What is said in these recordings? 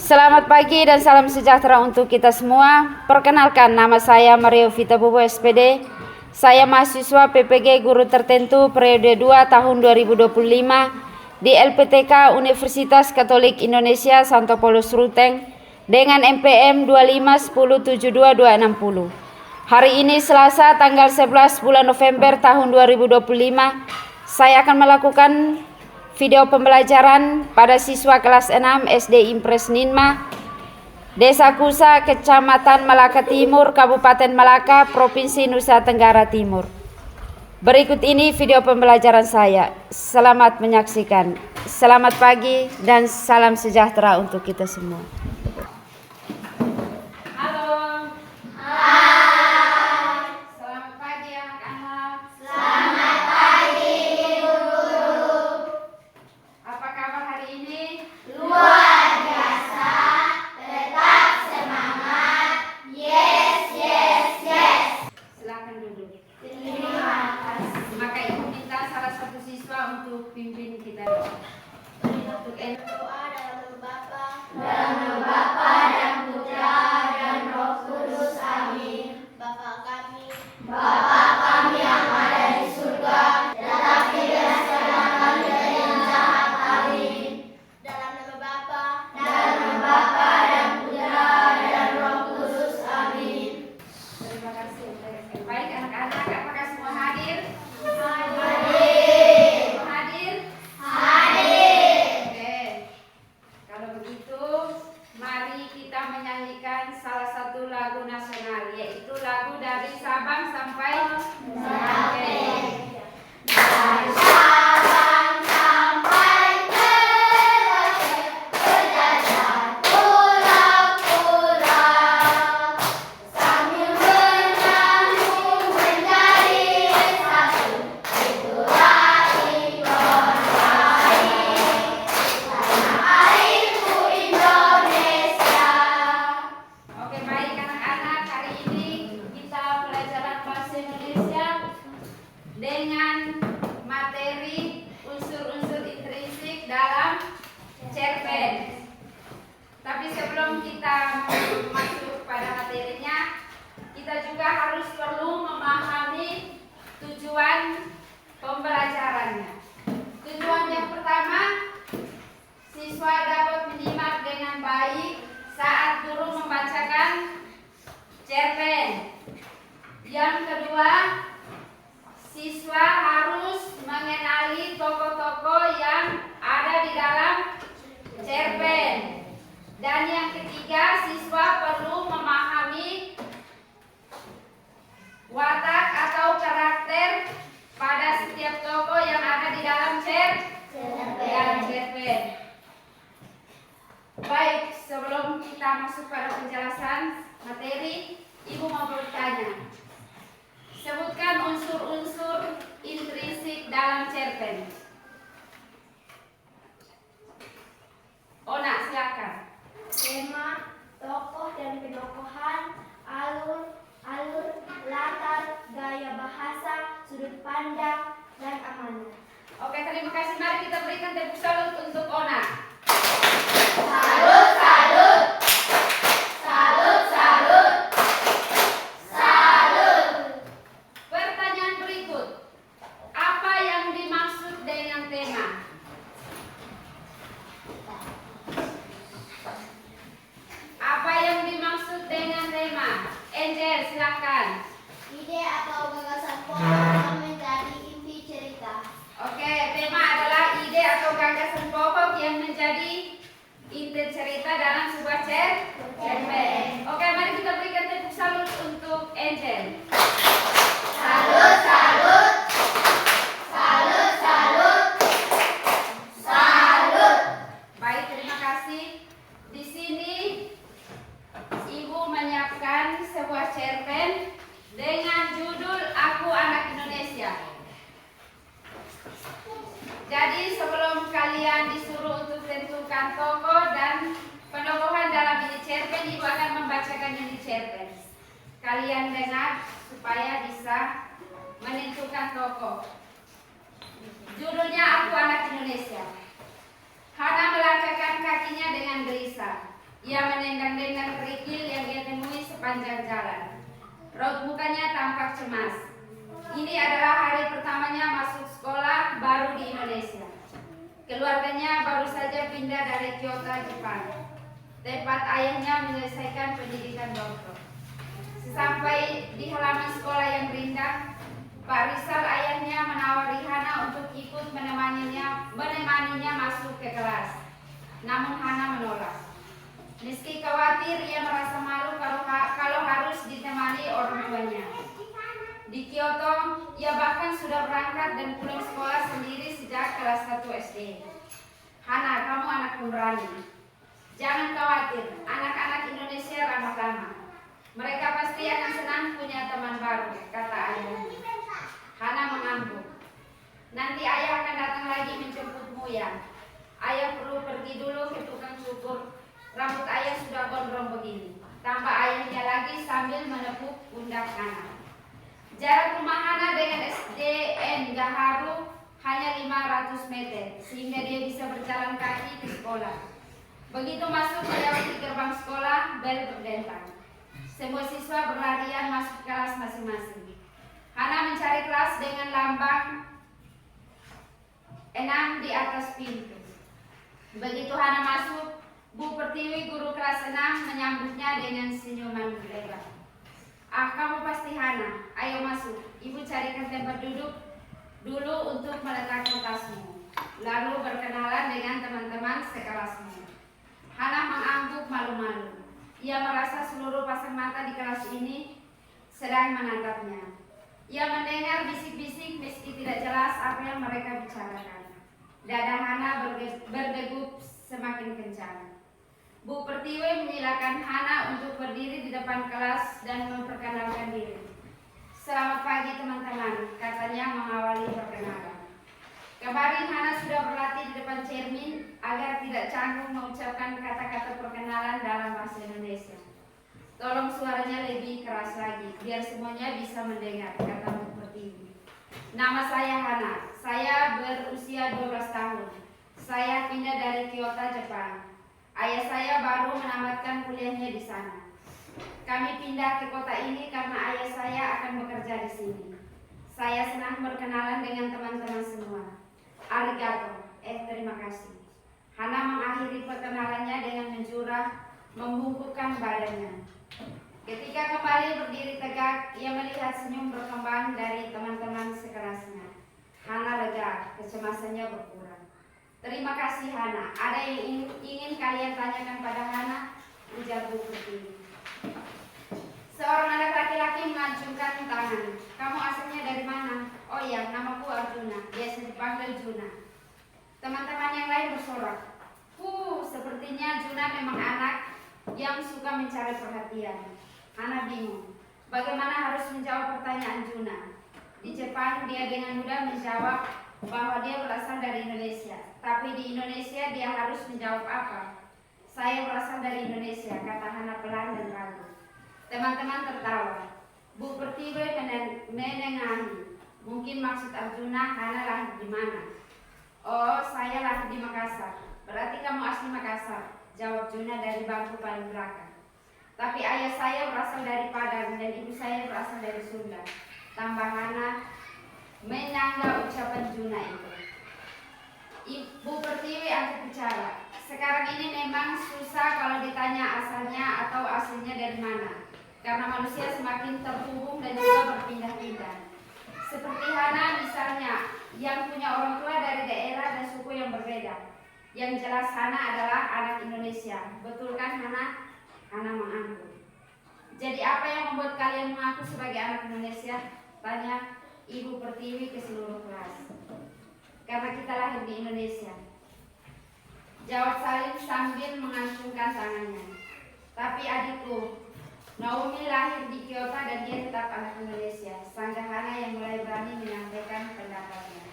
Selamat pagi dan salam sejahtera untuk kita semua. Perkenalkan, nama saya Mario Vita Bobo SPD. Saya mahasiswa PPG Guru Tertentu periode 2 tahun 2025 di LPTK Universitas Katolik Indonesia Santo Paulus Ruteng dengan MPM 251072260. Hari ini Selasa tanggal 11 bulan November tahun 2025, saya akan melakukan video pembelajaran pada siswa kelas 6 SD Impres Ninma, Desa Kusa, Kecamatan Malaka Timur, Kabupaten Malaka, Provinsi Nusa Tenggara Timur. Berikut ini video pembelajaran saya. Selamat menyaksikan. Selamat pagi dan salam sejahtera untuk kita semua. Halo. Hai. Selamat pagi anak-anak. Selamat pagi guru. Apa kabar hari ini? Luar biasa. Tetap semangat. Yes, yes, yes. Silakan duduk. Terima kasih. Maka ibu minta salah satu siswa untuk pimpin kita. Untuk Doa dalam nama Bapa dan Putra dan Roh Kudus. Amin. Bapa kami yang ada di surga, tetapi bebaskanlah kami dari yang jahat. Amin. dalam nama Bapa Dalam Bapa dan Putra dan Roh Kudus. Amin. Terima kasih. Baik anak-anak, apakah semua hadir? Hadir. Semua hadir? Hadir. Oke. Kalau begitu, mari kita menyanyikan salah satu lagu nasional, yaitu lagu dari Sabang sampai Merauke. Dari Sabang sampai Merauke, berjajah pulau-pulau, sambil menyanyi menjadi satu, itulah ikon baik tanah airku Indonesia. Oke, baik anak-anak, hari ini kita pelajaran bahasa Indonesia dengan materi unsur-unsur intrinsik dalam cerpen. Tapi sebelum kita masuk pada materinya, kita juga harus perlu memahami tujuan pembelajarannya. Tujuan yang pertama, siswa dapat menyimak dengan baik saat guru membacakan cerpen. Yang kedua, siswa harus mengenali tokoh-tokoh yang ada di dalam cerpen. Dan yang ketiga, siswa perlu memahami watak atau karakter pada setiap tokoh yang ada di dalam cerpen. Baik, sebelum kita masuk pada penjelasan materi, Ibu mau bertanya. Sebutkan unsur-unsur intrinsik dalam cerpen. Ona, silakan. tema, tokoh dan penokohan, alur, latar, gaya bahasa, sudut pandang, dan amanah. Oke, terima kasih. Mari kita berikan tepuk salut untuk Ona. Salut, salut. Salut, salut. Salut. Pertanyaan berikut. Apa yang dimaksud dengan tema? Apa yang dimaksud dengan tema? Angel, silakan. Ide atau gagasan pokok yang menjadi inti cerita. Oke, tema adalah ide atau gagasan pokok yang menjadi inti cerita dalam sebuah cerpen. Oke, mari kita berikan tepuk salut untuk Angel. Salut, salut. Salut, salut. Salut. Baik, terima kasih. Di sini Ibu menyiapkan sebuah cerpen dengan judul Aku Anak Indonesia. Jadi sebelum kalian disuruh untuk tentukan tokoh dan penokohan dalam ini cerpen, Ibu akan membacakannya di cerpen. Kalian dengar supaya bisa menentukan tokoh. Judulnya Aku Anak Indonesia. Hana melangkahkan kakinya dengan gelisah. Ia menendang-dendang kerikil yang ia temui sepanjang jalan. Raut mukanya tampak cemas. Ini adalah hari pertamanya masuk sekolah baru di Indonesia. Keluarganya baru saja pindah dari Kyoto, Jepang, tempat ayahnya menyelesaikan pendidikan doktor. Sesampai di halaman sekolah yang rindang, Pak Rizal ayahnya menawari Hana untuk ikut menemaninya masuk ke kelas. Namun Hana menolak. Meski khawatir, ia merasa malu kalau harus ditemani orang tuanya. Di Kyoto, ia bahkan sudah berangkat dan pulang sekolah sendiri sejak kelas 1 SD. Hana, kamu anak pemberani. Jangan khawatir, anak-anak Indonesia ramah-ramah. Mereka pasti akan senang punya teman baru, kata ayahnya. Hana mengangguk. Nanti ayah akan datang lagi menjemputmu ya. Ayah perlu pergi dulu ke tukang cukur. Rambut ayah sudah gondrong begini. Tambah ayahnya lagi sambil menepuk pundak Hana. Jarak rumah Hana dengan SDN Gaharu hanya 500 meter, sehingga dia bisa berjalan kaki ke sekolah. Begitu masuk melewati gerbang sekolah, bel berdentang. Semua siswa berlarian masuk kelas masing-masing. Hana mencari kelas dengan lambang 6 di atas pintu. Begitu Hana masuk, Bu Pertiwi, guru kelas 6, menyambutnya dengan senyuman lebar. Ah, kamu pasti Hana. Ayo masuk. Ibu carikan tempat duduk dulu untuk meletakkan tasmu. Lalu berkenalan dengan teman-teman sekelasmu. Hana mengangguk malu-malu. Ia merasa seluruh pasang mata di kelas ini sedang menatapnya. Ia mendengar bisik-bisik meski tidak jelas apa yang mereka bicarakan. Dada Hana berdegup semakin kencang. Bu Pertiwi menyilakan Hana untuk berdiri di depan kelas dan memperkenalkan diri. Selamat pagi teman-teman, katanya mengawali perkenalan. Kemarin Hana sudah berlatih di depan cermin agar tidak canggung mengucapkan kata-kata perkenalan dalam bahasa Indonesia. Tolong suaranya lebih keras lagi, biar semuanya bisa mendengar, kata Bu Pertiwi. Nama saya Hana, saya berusia 12 tahun. Saya pindah dari Kyoto, Jepang. Ayah saya baru menamatkan kuliahnya di sana. Kami pindah ke kota ini karena ayah saya akan bekerja di sini. Saya senang berkenalan dengan teman-teman semua. Arigato, terima kasih. Hana mengakhiri perkenalannya dengan menjurah, membungkukkan badannya. Ketika kembali berdiri tegak, ia melihat senyum berkembang dari teman-teman sekelasnya. Hana lega, kecemasannya berkurang. Terima kasih Hana. Ada yang ingin kalian tanyakan pada Hana? Ujar Bu Pertiwi. Seorang anak laki-laki mengacungkan tangan. Kamu asalnya dari mana? Oh iya, namaku Arjuna. Biasa dipanggil Juna. Teman-teman yang lain bersorak. Sepertinya Juna memang anak yang suka mencari perhatian. Hana bingung. Bagaimana harus menjawab pertanyaan Juna? Di Jepang dia dengan mudah menjawab bahwa dia berasal dari Indonesia. Tapi di Indonesia dia harus menjawab apa? Saya berasal dari Indonesia, kata Hana pelan dan ragu. Teman-teman tertawa. Bu Pertiwi menengahi. Mungkin maksud Arjuna, Hana lahir di mana? Oh, saya lahir di Makassar. Berarti kamu asli Makassar, jawab Juna dari bangku paling belakang. Tapi ayah saya berasal dari Padang dan ibu saya berasal dari Sunda, tambah Hana menyanggah ucapan Juna itu. Ibu Pertiwi angkat bicara. Sekarang ini memang susah kalau ditanya asalnya atau aslinya dari mana, karena manusia semakin terhubung dan juga berpindah-pindah. Seperti Hana misalnya, yang punya orang tua dari daerah dan suku yang berbeda. Yang jelas Hana adalah anak Indonesia. Betul kan Hana? Hana mengangguk. Jadi apa yang membuat kalian mengaku sebagai anak Indonesia? Tanya Ibu Pertiwi ke seluruh kelas. Karena kita lahir di Indonesia, jawab Salim sambil mengacungkan tangannya. Tapi adikku, Naomi lahir di Kyoto dan dia tetap anak Indonesia, sanggah Hana yang mulai berani menyampaikan pendapatnya.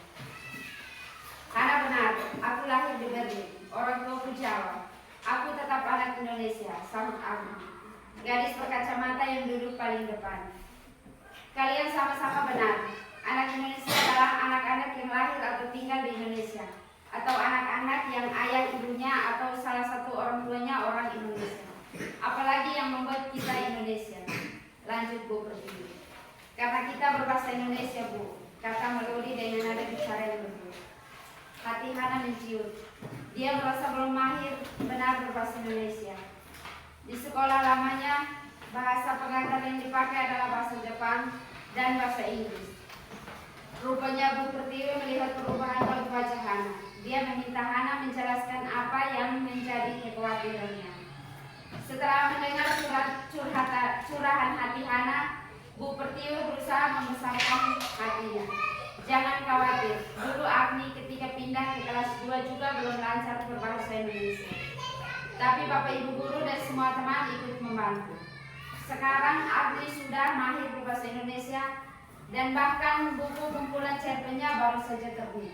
Hana benar, aku lahir di Berlin. Orang tuaku Jawa. Aku tetap anak Indonesia, sahut aku, gadis berkacamata yang duduk paling depan. Kalian sama-sama benar. Anak Indonesia adalah anak-anak yang lahir atau tinggal di Indonesia, atau anak-anak yang ayah ibunya atau salah satu orang tuanya orang Indonesia. yang membuat kita Indonesia. Lanjut Bu Pertiwi. Karena kita berbahasa Indonesia Bu, kata melodi dengan nada bicara yang lembut. Hati Hana menciut. Dia merasa belum mahir benar berbahasa Indonesia. Di sekolah lamanya, bahasa pengantar yang dipakai adalah bahasa Jepang dan bahasa Inggris. Rupanya Bu Pertiwi melihat perubahan dalam wajah Hana. Dia meminta Hana menjelaskan apa yang menjadi kekhawatirannya. Setelah mendengar curahan hati Hana, Bu Pertiwi berusaha membesarkan hatinya. Jangan khawatir, dulu Agni ketika pindah ke kelas 2 juga belum lancar berbahasa Indonesia. Tapi Bapak Ibu guru dan semua teman ikut membantu. Sekarang Agni sudah mahir berbahasa Indonesia dan bahkan buku kumpulan cerpennya baru saja terbit.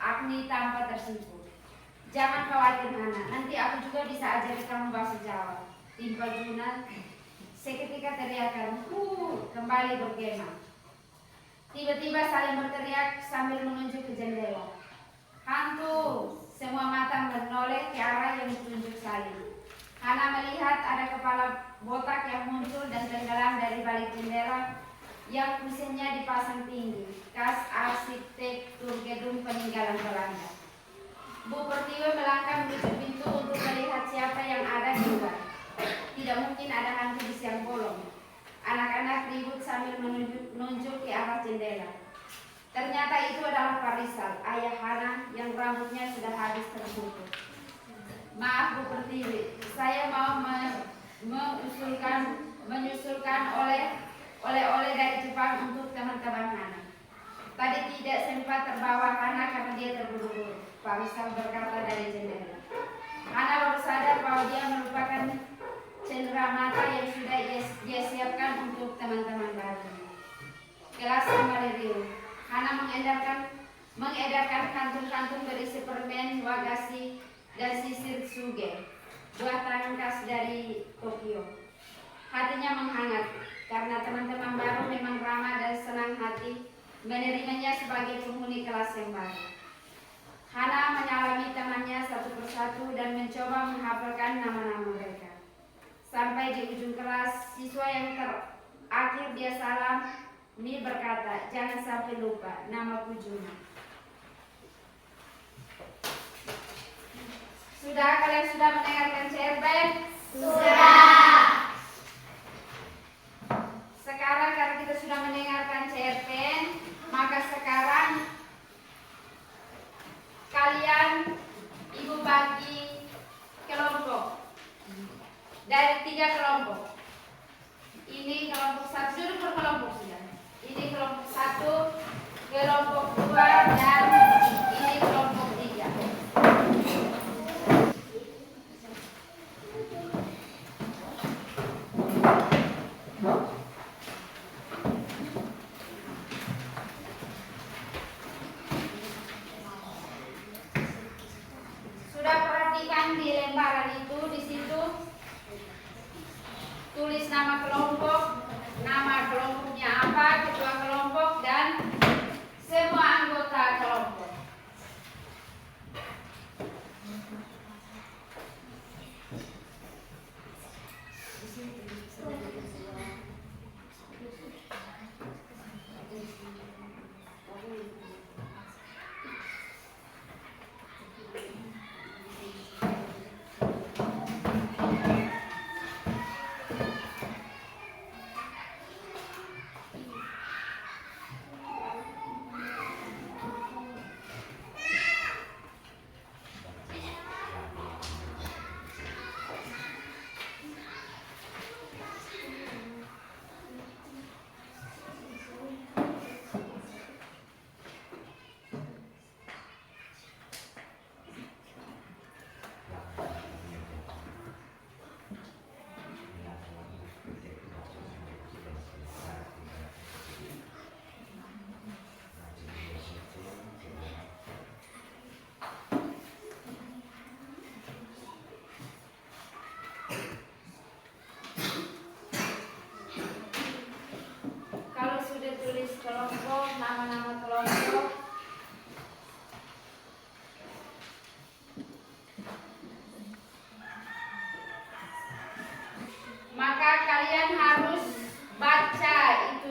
Agni tampak tersipu. Jangan khawatir Hana, nanti aku juga bisa ajari kamu bahasa Jawa. Timpal Juna seketika teriakan, kembali bergema. Tiba-tiba saling berteriak sambil menunjuk ke jendela. Hantu! Semua mata menoleh ke arah yang ditunjuk saling. Hana melihat ada kepala botak yang muncul dan tenggelam dari balik jendela yang kusennya dipasang tinggi, khas arsitektur gedung peninggalan Belanda. Bu Pertiwi melangkah menuju pintu untuk melihat siapa yang ada di luar. Tidak mungkin ada hantu di siang bolong. Anak-anak ribut sambil menunjuk ke arah jendela. Ternyata itu adalah Farisal, ayah Hana yang rambutnya sudah habis tertutup. Maaf Bu Pertiwi, saya mau menyusulkan oleh-oleh dari Jepang untuk teman-teman Hana. Tadi tidak sempat terbawa Hana karena dia terburu-buru. Farisal berkata dari jendela. Hana baru sadar bahwa dia merupakan cenderamata yang sudah dia siapkan untuk teman-teman baru. Kelas kembali riuh. Hana mengedarkan kantung-kantung berisi permen, wagashi, dan sisir suge, buah tangan khas dari Tokyo. Hatinya menghangat karena teman-teman baru memang ramah dan senang hati menerimanya sebagai penghuni kelas yang baru. Hana menyalami temannya satu persatu dan mencoba menghafalkan nama-nama mereka. Sampai di ujung kelas, siswa yang terakhir dia salam, Mi berkata, jangan sampai lupa, namaku Juna. Kalian sudah mendengarkan cerpen? Sudah. Sekarang karena kita sudah mendengarkan cerpen, maka sekarang kalian Ibu bagi kelompok dari 3 kelompok. Ini kelompok 1, duduk berkelompok sudah. Ini kelompok 1, kelompok 2, dan ini kelompok 3. Sudah perhatikan di lembaran itu, di situ tulis nama kelompoknya apa, ketua kelompok, dan semua anggota kelompok.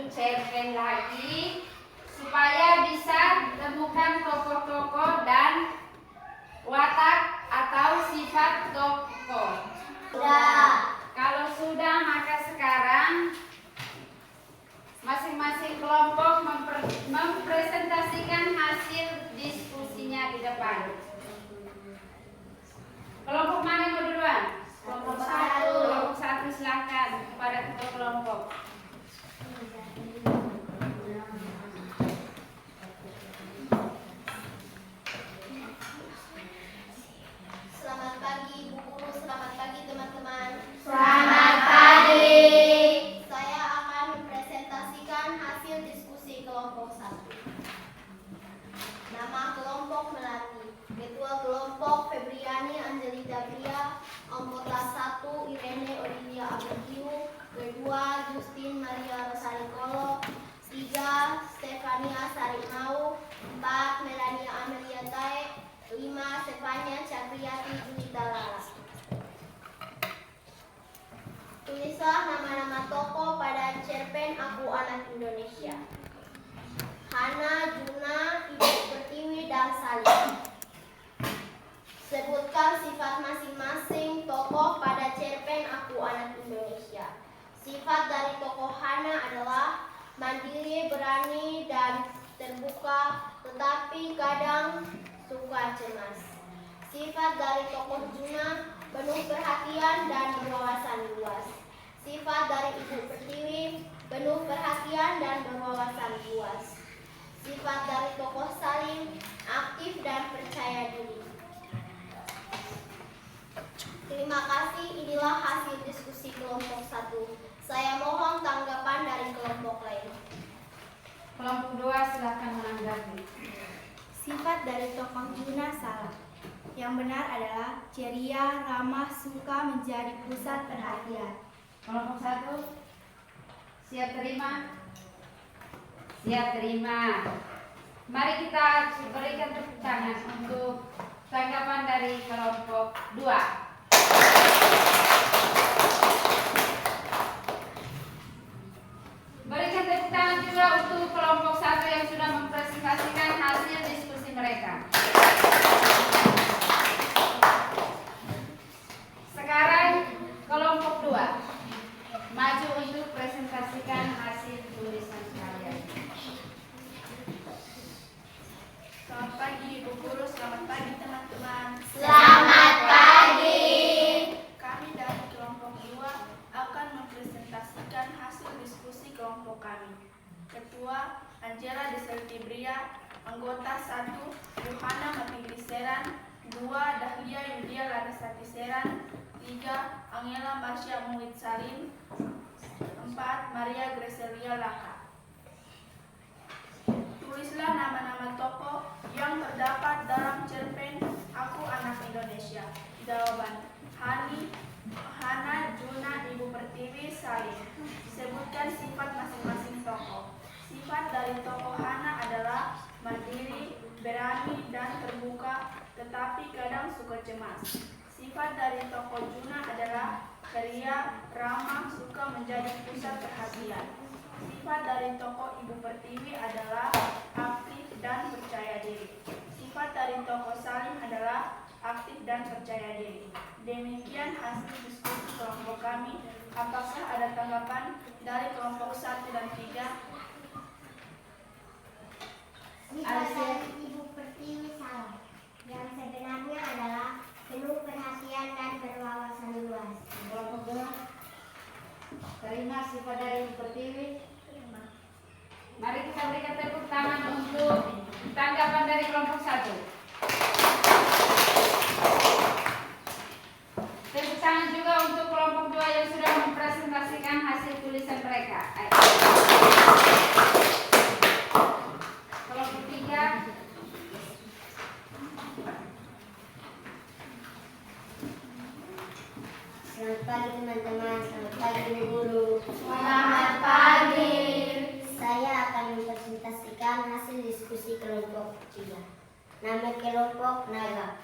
cerpen lagi supaya bisa temukan tokoh-tokoh dan watak atau sifat tokoh. Sudah. Kalau sudah, maka sekarang masing-masing kelompok mempresentasikan hasil diskusinya di depan. Kelompok mana mau duluan? Kelompok satu. Kelompok satu, silakan kepada ketua kelompok. Selamat pagi Bu Guru, selamat pagi teman-teman. Selamat pagi. Saya akan mempresentasikan hasil diskusi kelompok 1. Nama kelompok Melati. Ketua kelompok Febriani Angelita Bria. Anggota 1 Irene Olivia Abigiu. Kedua Justin Maria Rosari Kolo. 3 Stefania Sari Mau. 4 Melania Amelia Tae. 5 Stefania Capriati Junita Lala. Tulislah nama-nama tokoh pada cerpen Aku Anak Indonesia. Hana, Juna, Ibu Pertiwi, dan Salim. Sebutkan sifat masing-masing tokoh pada cerpen Aku Anak Indonesia. Sifat dari tokoh Hana adalah mandiri, berani, dan terbuka, tetapi kadang suka cemas. Sifat dari tokoh Juna penuh perhatian dan berwawasan luas. Sifat dari Ibu Pertiwi penuh perhatian dan berwawasan luas. Sifat dari tokoh Salim aktif dan percaya diri. Terima kasih, inilah hasil diskusi kelompok 1. Saya mohon tanggapan dari kelompok lain. Kelompok 2, silakan menanggapi. Sifat dari tokoh Juna salah. Yang benar adalah ceria, ramah, suka menjadi pusat perhatian. Kelompok 1, siap terima? Siap terima. Mari kita berikan tepuk tangan untuk tanggapan dari kelompok 2. Berikan tepuk tangan juga untuk kelompok 1 yang sudah mempresentasikan hasil diskusi mereka. Sekarang kelompok 2 maju untuk presentasikan hasil tulisan kalian. Selamat pagi Ibu Guru, selamat pagi teman-teman. Selamat pagi. Kami dari kelompok 2 akan mempresentasikan hasil diskusi kelompok kami. Ketua Angela Deselti Bria, anggota 1 Yohana Matigri Seran, 2 Dahlia Yudia Larasati Seran, 3 Angela Marsha Muid Salim, 4 Maria Greselia Laka. Tulislah nama-nama tokoh yang terdapat dalam cerpen Aku Anak Indonesia. Jawaban: Hana, Juna, Ibu Pertiwi, Salim. Sebutkan sifat masing-masing tokoh. Sifat dari tokoh Hana adalah mandiri, berani, dan terbuka, tetapi kadang suka cemas. Sifat dari tokoh Juna adalah ceria, ramah, suka menjadi pusat perhatian. Sifat dari tokoh Ibu Pertiwi adalah aktif dan percaya diri. Sifat dari tokoh Salim adalah aktif dan percaya diri. Demikian hasil diskusi kelompok kami. Apakah ada tanggapan dari kelompok 1 dan 3? Sifat dari Ibu Pertiwi salah. Yang sebenarnya adalah penuh perhatian dan berwawasan luas. Kelompok 2 terima sifat dari Ibu Pertiwi. Terima. Mari kita berikan tepuk tangan untuk tanggapan dari kelompok 1. Tepuk tangan juga untuk kelompok 2 yang sudah mempresentasikan hasil tulisan mereka. Kelompok 3. Selamat pagi teman-teman, selamat pagi Bu Guru. Selamat pagi. Saya akan mempresentasikan hasil diskusi kelompok 3. Nama kelompok Naga.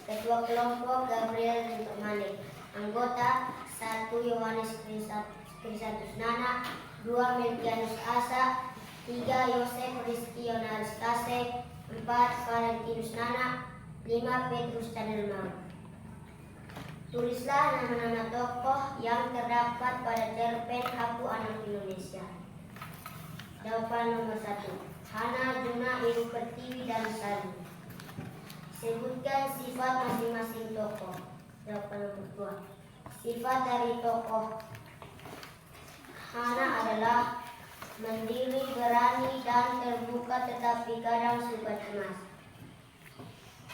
Ketua kelompok Gabriel Mane. Anggota 1 Yohanes Krisantus Nana, 2. Melkianus Asa, 3. Yosef Rizky Yonaris Kasek, 4. Valentinus Nana, 5. Petrus Tadelmau. Tulislah nama-nama tokoh yang terdapat pada cerpen Aku Anak Indonesia. Jawaban nomor 1. Hana, Juna, Ibu Pertiwi, dan Sari. Sebutkan sifat masing-masing tokoh. Jawaban nomor 2. Sifat dari tokoh Hana adalah mandiri, berani, dan terbuka, tetapi kadang suka cemas.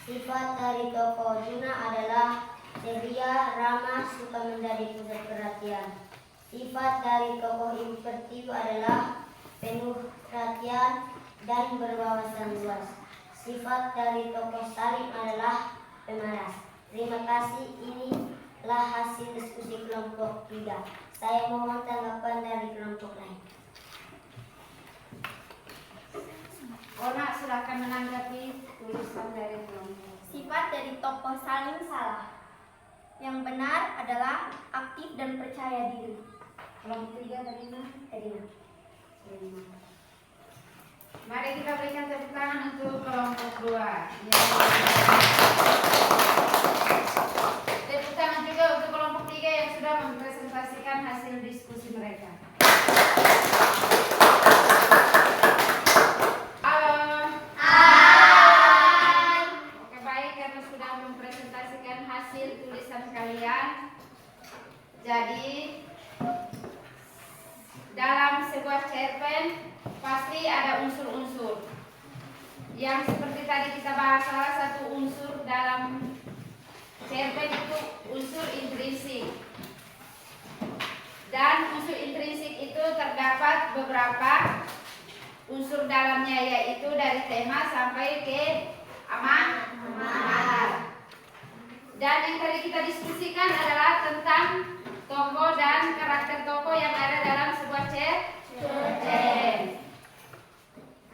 Sifat dari tokoh Juna adalah ceria, ramah, suka menjadi pusat perhatian. Sifat dari tokoh Ibu Pertiwi adalah penuh perhatian dan berwawasan luas. Sifat dari tokoh Salim adalah pemalas. Terima kasih, inilah hasil diskusi kelompok 3. Saya mohon tanggapan dari kelompok lain. Ona silakan menanggapi tulisan dari kelompok. Sifat dari tokoh Salim salah. Yang benar adalah aktif dan percaya diri. Kelompok 3 dari mana? Mari kita berikan tepuk tangan untuk kelompok 2. Tepuk tangan juga untuk kelompok 3 yang sudah mempresentasikan hasil diskusi mereka. Oke, baik, karena sudah mempresentasikan hasil tulisan kalian. Jadi dalam sebuah cerpen pasti ada unsur-unsur yang seperti tadi kita bahas. Salah satu unsur dalam cerpen itu unsur intrinsik, dan unsur intrinsik itu terdapat beberapa unsur dalamnya, yaitu dari tema sampai ke amanat. Dan yang tadi kita diskusikan adalah tentang tokoh dan karakter tokoh yang ada dalam sebuah cerpen.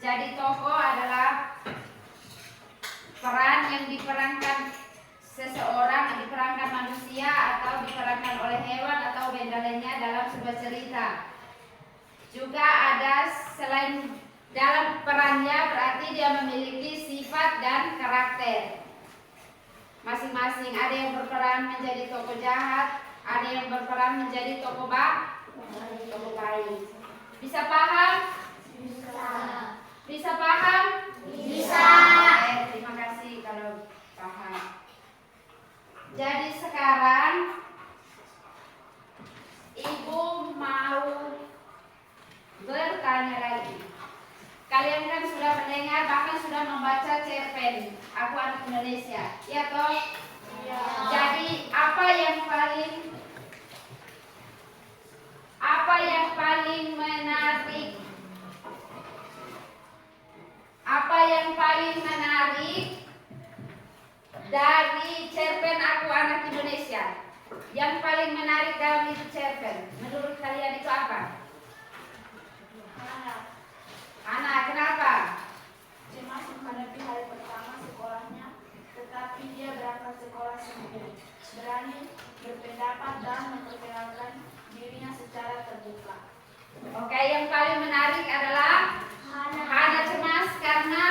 Jadi tokoh adalah peran yang diperankan seseorang, diperankan manusia atau diperankan oleh hewan atau benda lainnya dalam sebuah cerita. Juga ada selain dalam perannya berarti dia memiliki sifat dan karakter masing-masing. Ada yang berperan menjadi tokoh jahat, ada yang berperan menjadi tokoh baik. Bisa paham? Bisa. Bisa paham? Bisa. Terima kasih kalau paham. Jadi sekarang Ibu mau bertanya lagi. Kalian kan sudah mendengar, bahkan sudah membaca cerpen Aku Anak Indonesia, ya toh? Ya. Jadi apa yang paling menarik? Apa yang paling menarik dari cerpen Aku Anak Indonesia? Yang paling menarik dalam itu cerpen, menurut kalian itu apa? Anak, kenapa? Cemas menghadapi hari pertama sekolahnya, tetapi dia berangkat sekolah sendiri, berani berpendapat dan memperkenalkan dirinya secara terbuka. Oke, yang paling menarik adalah Hana cemas karena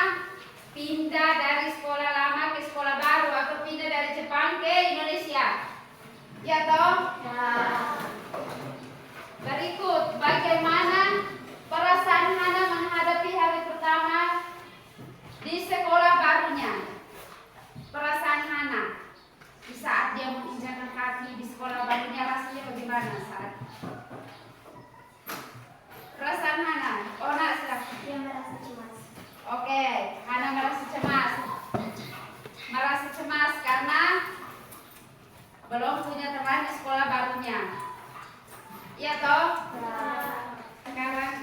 pindah dari sekolah lama ke sekolah baru atau pindah dari Jepang ke Indonesia. Ya toh? Ya. Berikut, bagaimana perasaan Hana menghadapi hari pertama di sekolah barunya? Perasaan Hana di saat dia menginjakkan kaki di sekolah barunya, rasanya bagaimana saat? Perasaan Hana, Ona silakan. Dia merasa cemas. Oke, Hana merasa cemas. Merasa cemas karena belum punya teman di sekolah barunya. Iya toh? Sekarang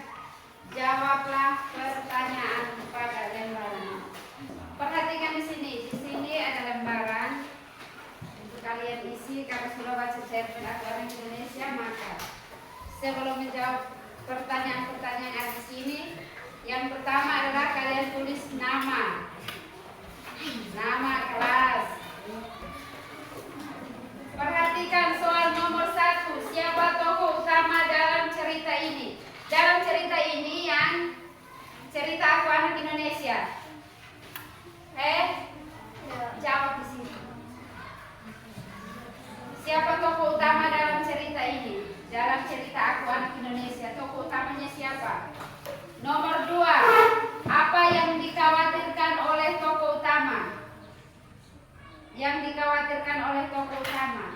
jawablah pertanyaan pada lembaran. Perhatikan di sini. Di sini ada lembaran untuk kalian isi. Kalau sudah baca cerpen Aku Anak Indonesia, maka sebelum menjawab pertanyaan-pertanyaan yang ada di sini, yang pertama adalah kalian tulis nama kelas. Perhatikan soal nomor 1. Siapa tokoh utama dalam cerita Aku Anak Indonesia. Jawab di sini. Siapa tokoh utama dalam cerita ini? Dalam cerita Aku Anak Indonesia, tokoh utamanya siapa? Nomor 2, apa yang dikhawatirkan oleh tokoh utama? Yang dikhawatirkan oleh tokoh utama.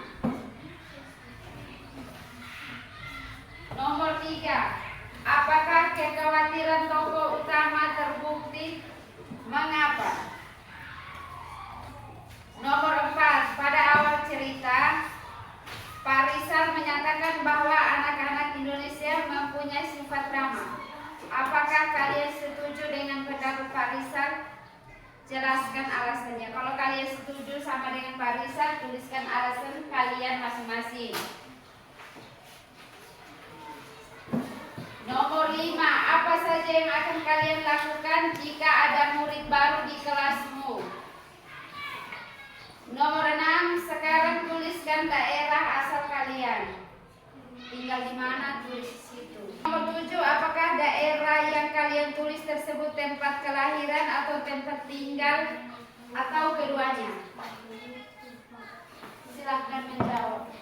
Nomor 3, apakah kekhawatiran tokoh utama terbukti? Mengapa? Nomor 4, pada awal cerita Pak Rizal menyatakan bahwa anak-anak Indonesia mempunyai sifat ramah. Apakah kalian setuju dengan pendapat Pak Rizal? Jelaskan alasannya. Kalau kalian setuju sama dengan Pak Rizal, tuliskan alasan kalian masing-masing. Nomor 5, apa saja yang akan kalian lakukan jika ada murid baru di kelasmu? Nomor 6, sekarang tuliskan daerah asal kalian. Tinggal di mana, tulis di situ. Nomor 7, apakah daerah yang kalian tulis tersebut tempat kelahiran atau tempat tinggal atau keduanya? Silahkan menjawab.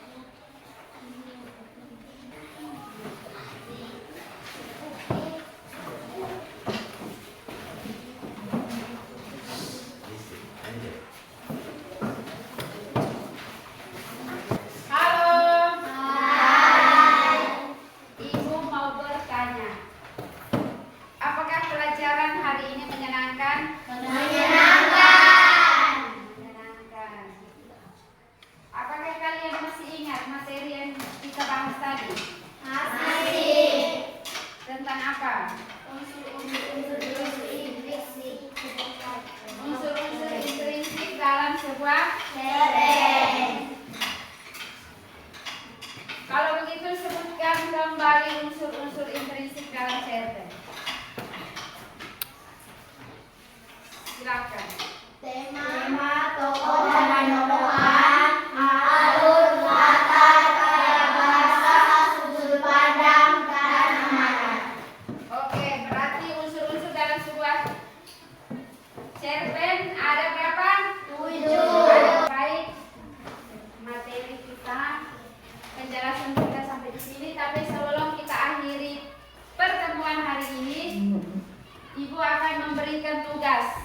Unsur-unsur intrinsik dalam sebuah cerpen. Kalau begitu sebutkan kembali unsur-unsur intrinsik dalam cerpen. Silakan. Tema, tokoh dan tokohan, alur, latar, gaya bahasa, sudut pandang, dan amanat. Oke, berarti unsur-unsur dalam sebuah cerpen ada berapa? 7. Baik, materi kita, penjelasan kita sampai di sini. Tapi sebelum kita akhiri pertemuan hari ini, Ibu akan memberikan tugas,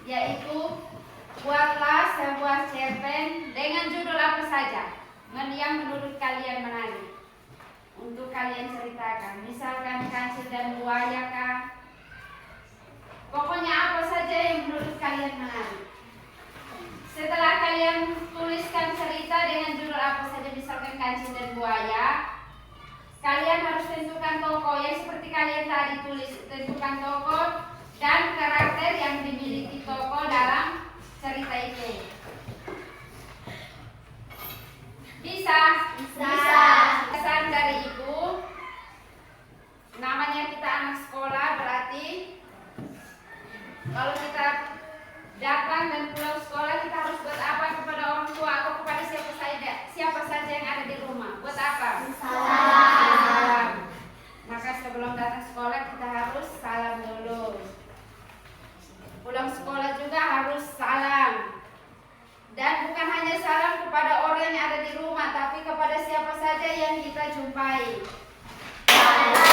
yaitu buatlah sebuah cerpen dengan judul apa saja yang menurut kalian menarik untuk kalian ceritakan. Misalkan Kancil dan Buaya kah? Pokoknya apa saja yang menurut kalian menarik. Setelah kalian tuliskan cerita dengan judul apa saja, misalkan Kancil dan Buaya, kalian harus tentukan tokoh yang seperti kalian tadi tulis. Tentukan tokoh dan karakter yang dimiliki tokoh dalam cerita itu. Bisa? Bisa. Pesan dari Ibu, namanya kita anak sekolah, berarti kalau kita datang dan pulang sekolah, kita harus buat apa kepada orang tua atau kepada siapa saja yang ada di rumah? Buat apa? Salam. Maka sebelum datang sekolah kita harus salam dulu. Pulang sekolah juga harus salam. Dan bukan hanya salam kepada orang yang ada di rumah, tapi kepada siapa saja yang kita jumpai. Salam.